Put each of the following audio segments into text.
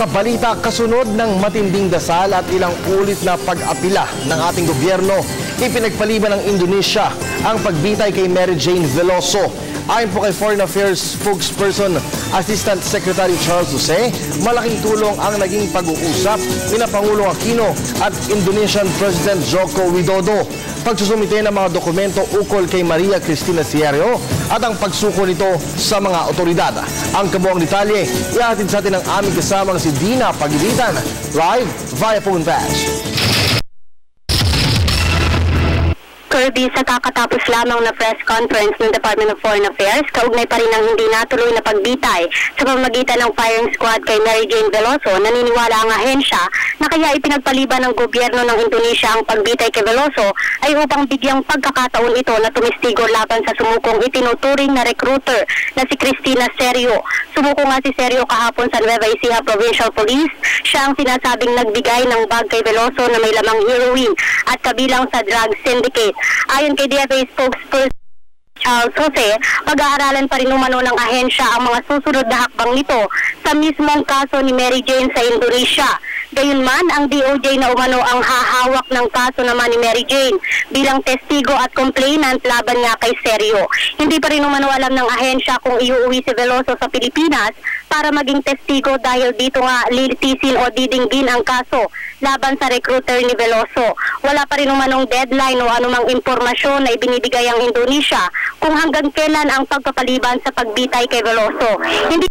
mga balita kasunod ng matinding dasal at ilang ulit na pag-apila ng ating gobyerno, ipinagpaliban ng Indonesia ang pagbitay kay Mary Jane Veloso. Ayon po kay Foreign Affairs spokesperson Assistant Secretary Charles Jose, malaking tulong ang naging pag-uusap ni Pangulong Aquino at Indonesian President Joko Widodo. Pagsusumite ng mga dokumento ukol kay Maria Cristina Sierrio at ang pagsuko nito sa mga otoridad. Ang kabuang detalye, ihatid sa atin ang aming kasamang si Dina Pagilitan, live via phone patch. Kirby, sa kakatapos lamang na press conference ng Department of Foreign Affairs, kaugnay pa rin ang hindi natuloy na pagbitay sa pamamagitan ng firing squad kay Mary Jane Veloso, naniniwala ang ahensya na kaya ipinagpaliban ng gobyerno ng Indonesia ang pagbitay kay Veloso ay upang bigyang pagkakataon ito na tumistigo laban sa sumukong itinuturing na recruiter na si Cristina Sierrio. Sumuko nga si Sierrio kahapon sa Nueva Ecija Provincial Police. Siya ang sinasabing nagbigay ng bag kay Veloso na may lamang heroin at kabilang sa drug syndicate. Ayon kay DFA spokesperson Charles Jose, pag-aaralan pa rin umano ng ahensya ang mga susunod na hakbang nito sa mismong kaso ni Mary Jane sa Indonesia. Gayunman, ang DOJ na umano ang hahawak ng kaso naman ni Mary Jane bilang testigo at complainant laban nga kay Sierrio. Hindi pa rin umano alam ng ahensya kung iuuwi si Veloso sa Pilipinas para maging testigo dahil dito nga lilitisin o didinggin ang kaso laban sa recruiter ni Veloso. Wala pa rin umanong deadline o anumang impormasyon na ibinibigay ang Indonesia kung hanggang kailan ang pagpapaliban sa pagbitay kay Veloso. Hindi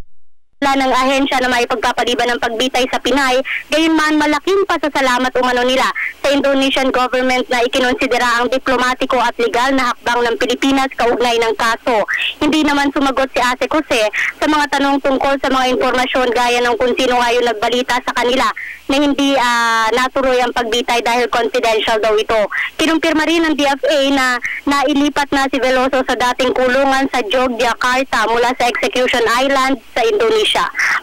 ng ahensya na may pagpapaliban ng pagbitay sa Pinay, gayunman malaking pasasalamat umano nila sa Indonesian government na ikinonsidera ang diplomatiko at legal na hakbang ng Pilipinas kaugnay ng kaso. Hindi naman sumagot si Ase Jose sa mga tanong tungkol sa mga impormasyon gaya ng kung sino ngayon nagbalita sa kanila na hindi natuloy ang pagbitay dahil confidential daw ito. Kinumpirma rin ng DFA na nailipat na si Veloso sa dating kulungan sa Yogyakarta mula sa Execution Island sa Indonesia.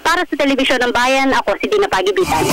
Para sa Telebisyon ng Bayan, ako si Dina Pagilitan.